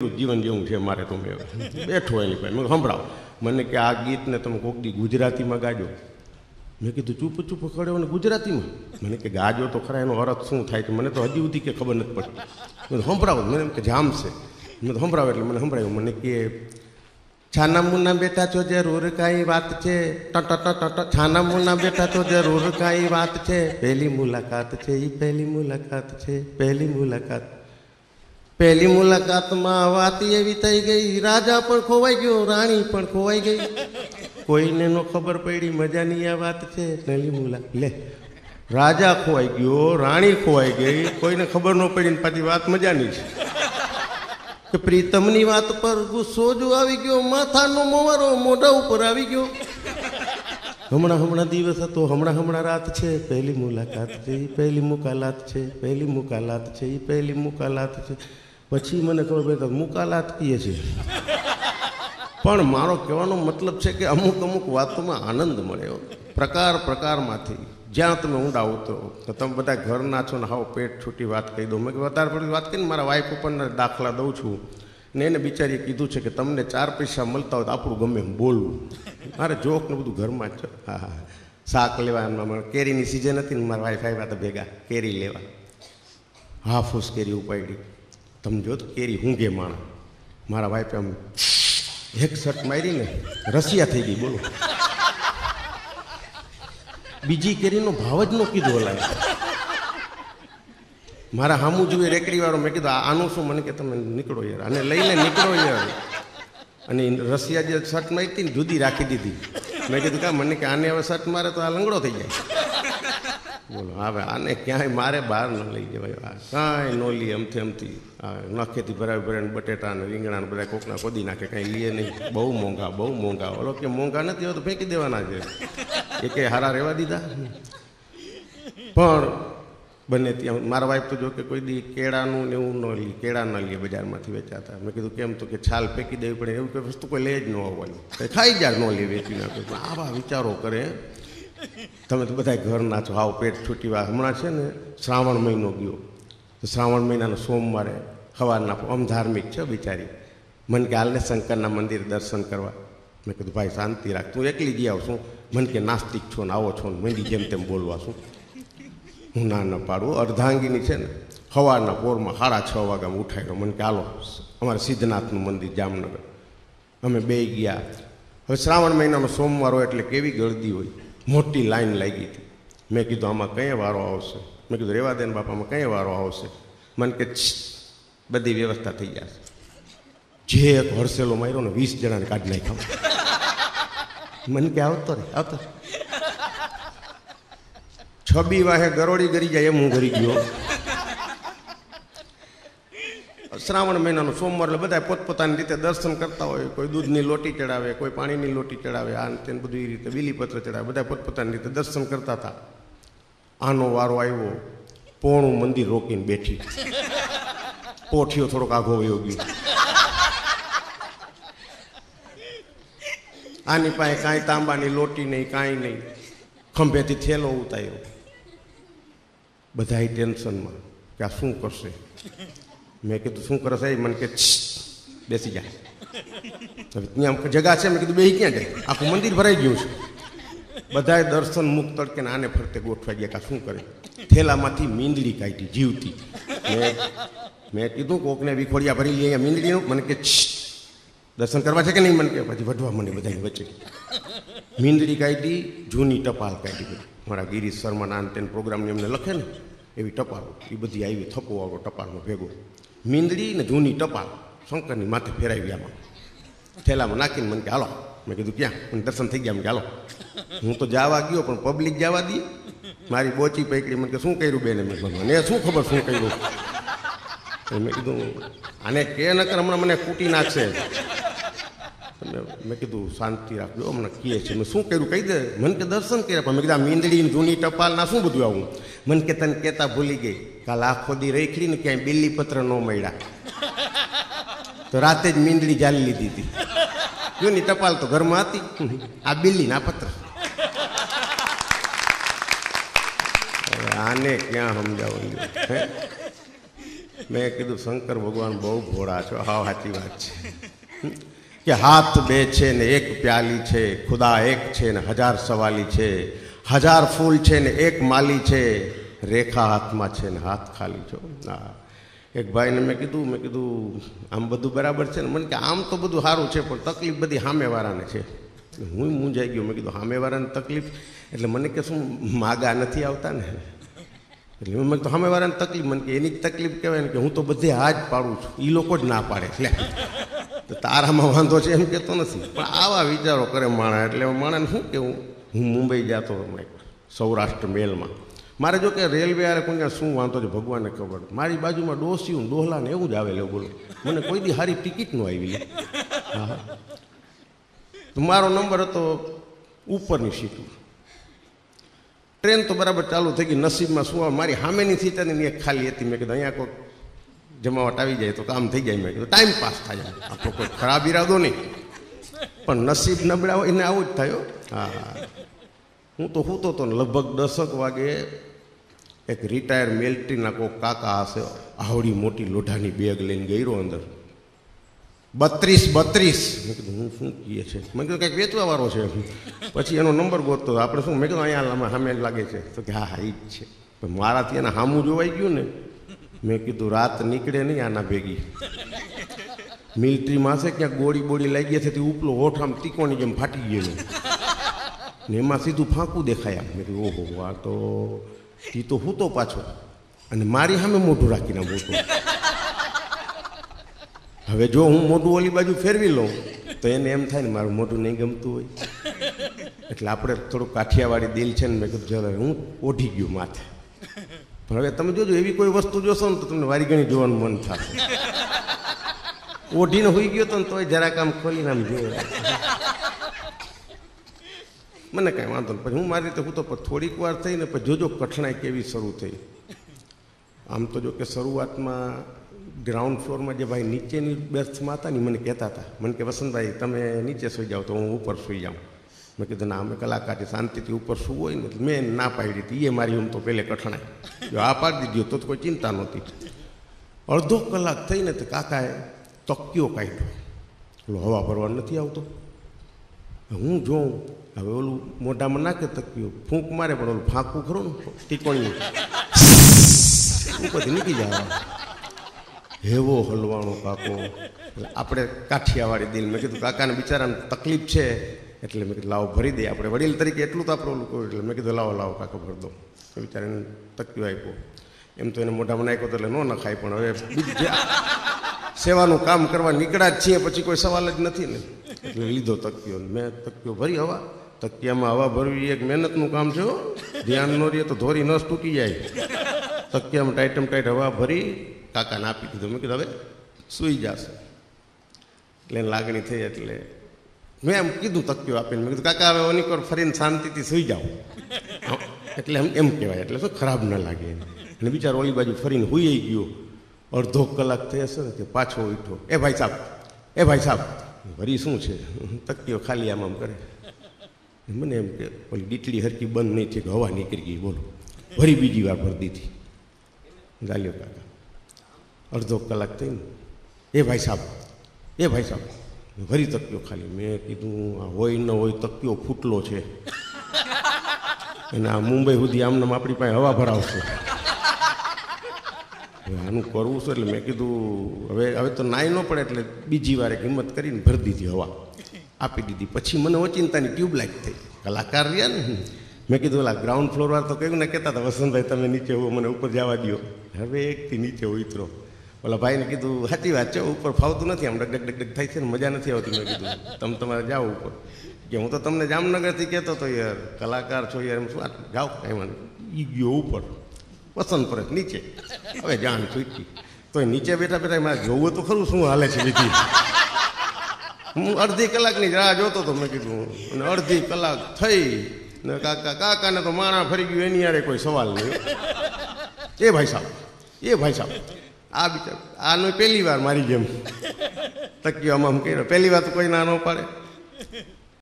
જીવન જેવું છે મારે. તો મેં બેઠો એની પાસે મેં સંભળાવો. મને કે આ ગીતને તમે કોઈક દી ગુજરાતીમાં ગાજો. મેં કીધું ચૂપ ચૂપ ખડ્યો ને ગુજરાતીમાં. મને કે ગાજો તો ખરા, એનો અર્થ શું થાય છે મને તો હજી સુધી કે ખબર નથી પડતી. મેં સંભળાવો. મને એમ કે જામશે. મેં તો સંભળાવો એટલે મને સંભળાવ્યું. મને કે છાના મુના બેટા છો જરૂર કાંઈ વાત છે, છાના મુના બેટા તો જરૂર કાંઈ વાત છે, પહેલી મુલાકાત છે એ પહેલી મુલાકાત છે, પહેલી મુલાકાત. પહેલી મુલાકાતમાં વાત એવી થઈ ગઈ, રાજા પણ ખોવાઈ ગયો, રાણી પણ ખોવાઈ ગઈ, કોઈને નો ખબર પડી, મજાની આ વાત છે પહેલી મુલાકાત. લે, રાજા ખોવાઈ ગયો, રાણી ખોવાઈ ગઈ, કોઈને ખબર ન પડી ને પાછી વાત મજાની છે. કે પ્રીતમની વાત પર ગુસ્સો જો આવી ગયો, માથાનો મોવારો મોઢા ઉપર આવી ગયો. હમણાં દિવસ હતો, હમણાં રાત છે, પહેલી મુલાકાત છે એ પહેલી મુકાલાત છે, પહેલી મુકાલાત છે એ પહેલી મુકાલાત છે. પછી મને ખબર પડી મુકાલાત કીએ છે. પણ મારો કહેવાનો મતલબ છે કે અમુક વાતોમાં આનંદ મળે, પ્રકારમાંથી. જ્યાં તમે ઊંડા ઉતરો તો તમે બધા ઘરના છો ને હાવ પેટ છૂટી વાત કહી દો. મેં વધારે પડતી વાત કરીને મારા વાઈફ ઉપરના દાખલા દઉં છું ને એને બિચારીએ કીધું છે કે તમને 4 પૈસા મળતા હોય તો આપણું ગમે એમ બોલવું. મારે જોક ને બધું ઘરમાં જ. હા, શાક લેવા એમના કેરીની સિઝન હતી ને મારા વાઈફ આવ્યા હતા ભેગા કેરી લેવા. હાફૂસ કેરી ઉપાડી. તમે જો તો કેરી ઊંઘે માણા. મારા વાઈફે આમ એક શર્ટ મારીને રસિયા થઈ ગઈ. બોલો, બીજી કેરીનો ભાવ જ ન કીધો. ઓલા મારા હામું જોઈએ રેકડી વાળો. મેં કીધું આનું શું? મને કે તમે નીકળો યાર, આને લઈને નીકળો યાર. અને રસિયા જે શર્ટ મારી હતી ને જુદી રાખી દીધી. મેં કીધું કા મને કે આને હવે શર્ટ મારે તો આ લંગડો થઈ જાય. બોલો, હવે આને ક્યાંય મારે બહાર ન લઈ જવાય. કાંઈ ન લઈએ અમથી નખેથી ભરાવીને બટેટા ને રીંગણા ને બધા કોકના કોદી નાખે, કાંઈ લઈએ નહીં. બહુ મોંઘા. ઓલો કે મોંઘા નથી હોય તો ફેંકી દેવાના છે. એ કે હારા રહેવા દીધા. પણ બને ત્યાં મારા વાઈફ તો જો કે કોઈ દી કેળાનું ને એવું ન લઈએ, કેળા ન લઈએ બજારમાંથી વેચાતા. મેં કીધું કેમ? તો કે છાલ ફેંકી દેવી પડે, એવું કોઈ વસ્તુ કોઈ લે જ ન હોવાની, ખાઈ જાય ન લે વેચી નાખે. આવા વિચારો કરે. તમે તો બધા ઘરના છો, હાવ પેટ છૂટી વાત. હમણાં છે ને શ્રાવણ મહિનો ગયો તો શ્રાવણ મહિનાના સોમવારે સવારના આમ ધાર્મિક છે બિચારી. મને કે હાલને શંકરના મંદિર દર્શન કરવા. મેં કીધું ભાઈ શાંતિ રાખ, તું એકલી જઈ આવશું. મને કે નાસ્તિક છો ને આવો છો ને મંડી જેમ તેમ બોલવા છું. હું ના પાડું. અર્ધાંગીની છે ને સવારના પોરમાં 6:30 વાગ્યામાં ઉઠાડ્યો. મને કે હાલો અમારે સિદ્ધનાથનું મંદિર જામનગર. અમે બે ગયા. હવે શ્રાવણ મહિનાનો સોમવાર હોય એટલે કેવી ગળદી હોય, મોટી લાઈન લાગી હતી. મેં કીધું આમાં કઈ વારો આવશે? મેં કીધું રેવા દે ને બાપામાં કઈ વારો આવશે? મને કે બધી વ્યવસ્થા થઈ જશે. જે એક હરસેલો માર્યો ને 20 જણાને કાઢી નાખ્યા. મને કે આવતો રે. છબી વાહે ગરોળી ગરી જાય એમ હું ગરી ગયો. શ્રાવણ મહિનાનો સોમવાર એટલે બધા પોતપોતાની રીતે દર્શન કરતા હોય. કોઈ દૂધની લોટી ચડાવે, કોઈ પાણીની લોટી ચડાવે, આ તેને બધું એ રીતે બીલીપત્ર ચડાવે. બધા પોતપોતાની રીતે દર્શન કરતા હતા. આનો વારો આવ્યો, પોણું મંદિર રોકીને બેઠી. પોઠિયો થોડોક આઘો વયો ગયો. આની પાસે કાંઈ તાંબાની લોટી નહીં, કાંઈ નહીં. ખંભેથી થેલો ઉતાર્યો. બધા ટેન્શનમાં કે આ શું કરશે. મેં કીધું શું કરે સાહેબ? મને કે બેસી જાય. હવે ત્યાં જગા છે? મેં કીધું બેસી ક્યાં જાય? આખું મંદિર ભરાઈ ગયું છે. બધાએ દર્શન મુખ તડકે આને ફરતે ગોઠવાઈ ગયા. શું કરે? થેલામાંથી મીંદડી કાઢી જીવતી. મેં કીધું કોકને વિખોડિયા ભરી લઈએ અહીંયા મીંદડીનું. મને કે દર્શન કરવા છે કે નહીં? મને કે પછી વઢવા મને બધાની વચ્ચે. મીંદડી કાઢી, જૂની ટપાલ કાઢી. મારા ગિરીશ શર્મા નાન તેને પ્રોગ્રામની એમને લખે ને એવી ટપાલો એ બધી આવી. થપ્પો વાળો ટપાલનો ભેગો. મીંદડી ને જૂની ટપાલ શંકરની માથે ફેરાવી. આમાં થેલામાં નાખીને મને કે હાલો. મેં કીધું ક્યાં? મને દર્શન થઈ ગયા. મેં કે હાલો. હું તો જવા ગયો પણ પબ્લિક જવા દે. મારી બોચી પકડી. મને કે શું કર્યું બેને? મેં મને શું ખબર શું કર્યું? મેં કીધું આને કે નકર હમણાં મને કૂટી નાખશે. મેં કીધું શાંતિ રાખજો, હમણાં કહે છે. મેં શું કર્યું કહી દે. મને કે દર્શન કર્યા. પણ મેં કીધું મીંદડી જૂની ટપાલ ના શું બધું આવું? મને કે તને કહેતા ભૂલી ગઈ, કાલ આખો દી રેખડી ને ક્યાંય બીલીપત્ર ન મળ્યા તો રાતે જ મીંદડી જાલી લીધી હતી. જૂની ટપાલ તો ઘરમાં હતી, આ બિલ્લીના પત્ર. આને ક્યાં સમજાવું? મેં કીધું શંકર ભગવાન બહુ ભોળા છો. હા સાચી વાત છે કે હાથ બે છે ને એક પ્યાલી છે, ખુદા એક છે ને હજાર સવાલી છે, હજાર ફૂલ છે ને એક માલી છે, રેખા હાથમાં છે ને હાથ ખાલી છો. હા, એક ભાઈને મેં કીધું આમ બધું બરાબર છે ને? મને કે આમ તો બધું સારું છે પણ તકલીફ બધી સામેવાળાને છે. હું મૂંઝાઈ ગયો. મેં કીધું સામેવાળાને તકલીફ એટલે મને કે શું માગા નથી આવતા ને? એટલે મેં તો સામેવાળાને તકલીફ, મને કે એની જ તકલીફ કહેવાય ને કે હું તો બધે હા જ પાડું છું, એ લોકો જ ના પાડે. એટલે તો તારામાં વાંધો છે એમ કહેતો નથી, પણ આવા વિચારો કરે માણસ. એટલે માણસને શું કેવું, હું મુંબઈ જતો સૌરાષ્ટ્ર મેલમાં. મારે જો કે રેલવે વાળા કોઈ શું વાંધો છે ભગવાનને ખબર. મારી બાજુમાં ડોસિયું ડોહલા ને એવું જ આવે લે. બોલો, મને કોઈ દી સારી ટિકિટ ન આવી લે. હા, તો મારો નંબર હતો ઉપરની સીટ. ટ્રેન તો બરાબર ચાલુ થઈ ગઈ. નસીબમાં શું આવે, મારી સામેની સીટ હતી એક ખાલી હતી. મેં કીધું અહીંયા કોઈ જમાવટ આવી જાય તો કામ થઈ જાય. મેં કીધું ટાઈમ પાસ થાય, આપણો કોઈ ખરાબ ઈરાદો નહીં, પણ નસીબ નબળા હોય એને આવું જ થયો. હા, હું તો સૂતો હતો ને લગભગ 10 વાગે એક રિટાયર મિલિટરીના કોઈ કાકા હશે, આવડી મોટી લોઢાની બેગ લઈને ગયો અંદર. 32. મેં કીધું હું શું કહીએ છે? મેં કીધું કંઈક વેચવાવાળો છે. પછી એનો નંબર ગોતતો આપણે શું, મેં કીધું અહીંયા સામે લાગે છે. તો કે હા એ જ છે. પણ મારાથી એને સામું જોવાઈ ગયું ને. મેં કીધું રાત નીકળે નહીં આના ભેગી. મિલિટરીમાં છે ક્યાંક ગોળી લાગી છે, તે ઉપલો હોઠ આમ તીકોની જેમ ફાટી ગયેલો ને એમાં સીધું ફાંકું દેખાય. મેં કીધું ઓહો આ તો તી તો હું તો પાછો, અને મારી સામે મોઢું રાખીને મોટું. હવે જો હું મોઢું ઓલી બાજુ ફેરવી લઉં તો એને એમ થાય ને મારું મોઢું નહીં ગમતું હોય. એટલે આપણે થોડું કાઠિયાવાડી દિલ છે ને. મેં કીધું ચાલો હું ઓઢી ગયું માથે. પણ હવે તમે જોજો એવી કોઈ વસ્તુ જોશો ને તો તમને વારી ઘણી જોવાનું મન થશે. ઓઢીને હોઈ ગયો તો ને તોય જરાક આમ ખોલીને આમ જોયો. મને કાંઈ વાંધો નહીં. પછી હું મારી રીતે હું તો થોડીક વાર થઈને પછી જોજો કઠણાઈ કેવી શરૂ થઈ. આમ તો જો કે શરૂઆતમાં ગ્રાઉન્ડ ફ્લોરમાં જે ભાઈ નીચેની બર્થમાં હતા ને મને કહેતા હતા, મને કે વસંતભાઈ તમે નીચે સૂઈ જાઓ તો હું ઉપર સૂઈ જાઉં. મેં કીધું ના, અમે કલાકાર શાંતિથી ઉપર સૂવું હોય ને. મેં ના પાડી હતી. એ મારી તો પહેલે કઠણાઈ. જો આ પાડી દીધો તો કોઈ ચિંતા નહોતી. અડધો કલાક થઈને તો કાકાએ તકિયો કાઢ્યો. ઓલો હવા ભરવા નથી આવતો. હું જોઉં હવે ઓલું મોઢામાં નાખે તકિયો, ફૂંક મારે પણ ઓલું ફાંકવું ખરું ને ટીકોણિયું ઉપરથી નીકળી જાય. હેવો હલવાણો કાકો. આપણે કાઠિયાવાડી દિલ. મેં કીધું કાકાને બિચારાને તકલીફ છે એટલે મેં કીધું લાવો ભરી દે. આપણે વડીલ તરીકે એટલું તો આપણે ઓલું કહ્યું. એટલે મેં કીધું લાવો કાકો ભરી દો. બિચારાને તકિયો આપ્યો. એમ તો એને મોઢામાં નાખ્યો તો એટલે ન નખાય, પણ હવે બીજા સેવાનું કામ કરવા નીકળ્યા જ છીએ પછી કોઈ સવાલ જ નથી ને. એટલે લીધો તકિયો. મેં તકિયો ભરી હવા. તકિયામાં હવા ભરવી એક મહેનતનું કામ છે. ધ્યાન ન રહે તો ધોરી નસ તૂટી જાય. તકિયામાં ટાઈટ હવા ભરી કાકાને આપી દીધું. મેં કીધું હવે સૂઈ જશે. એટલે એને લાગણી થઈ એટલે મેં એમ કીધું તકિયો આપીને. મેં કીધું કાકા હવે ઓની પર ફરીને શાંતિથી સૂઈ જાઓ. એટલે એમ કહેવાય એટલે શું ખરાબ ન લાગે એને. અને બિચારો ઓલી બાજુ ફરીને હુઈ ગયો. અડધો કલાક થઈ હશે ને કે પાછો ઉઠ્યો. એ ભાઈ સાહેબ વરી શું છે? તકિયો ખાલી આમ કરે. મને એમ કે ઓલી ડીટલી હરકી બંધ નહીં થઈ, હવા નીકળી ગઈ. બોલો, વરી બીજી વાર ભરી દીધી. ગાલ્યો કાકા. અડધો કલાક થઈને એ ભાઈ સાહેબ વરી તકિયો ખાલી. મેં કીધું આ હોય ન હોય તકિયો ફૂટલો છે અને આ મુંબઈ સુધી આમનામ આપણી પાસે હવા ભરાવશે. આનું કરવું છે એટલે મેં કીધું હવે તો નાઈ ન પડે એટલે બીજી વાર એક હિંમત કરીને ભરી દીધી હવા. આપી દીધી. પછી મને ઓચિંતાની ટ્યુબલાઇટ થઈ. કલાકાર રહ્યા ને. મેં કીધું ઓલા ગ્રાઉન્ડ ફ્લોર વાર તો કહ્યું ને કહેતા હતા વસંતભાઈ તમે નીચે હો, મને ઉપર જવા દો. હવે એકથી નીચે ઉતરો. ઓલા ભાઈને કીધું સાચી વાત છે, ઉપર ફાવતું નથી, આમ ડગ થાય છે ને મજા નથી આવતી. મેં કીધું તમે તમારે જાઓ ઉપર. કે હું તો તમને જામનગરથી કહેતો હતો યાર કલાકાર છો યાર, એમ શું જાઓ કાંઈ વાંધો. ઈ ગયો ઉપર. પસંદ પડે નીચે. હવે જાણ છૂટી તો નીચે બેઠા મારે જોવું તો ખરું શું હાલે છે વિધિ. હું અડધી કલાકની રાહ જોતો હતો. મેં કીધું અને અડધી કલાક થઈ ને કાકાને તો માણા ફરી ગયું. એની યારે કોઈ સવાલ નહીં. એ ભાઈ સાહેબ આ બિચાર આનો પહેલી વાર મારી જેમ તકિયો આમ કર્યો. પહેલી વાર તો કોઈ ના ન પાડે.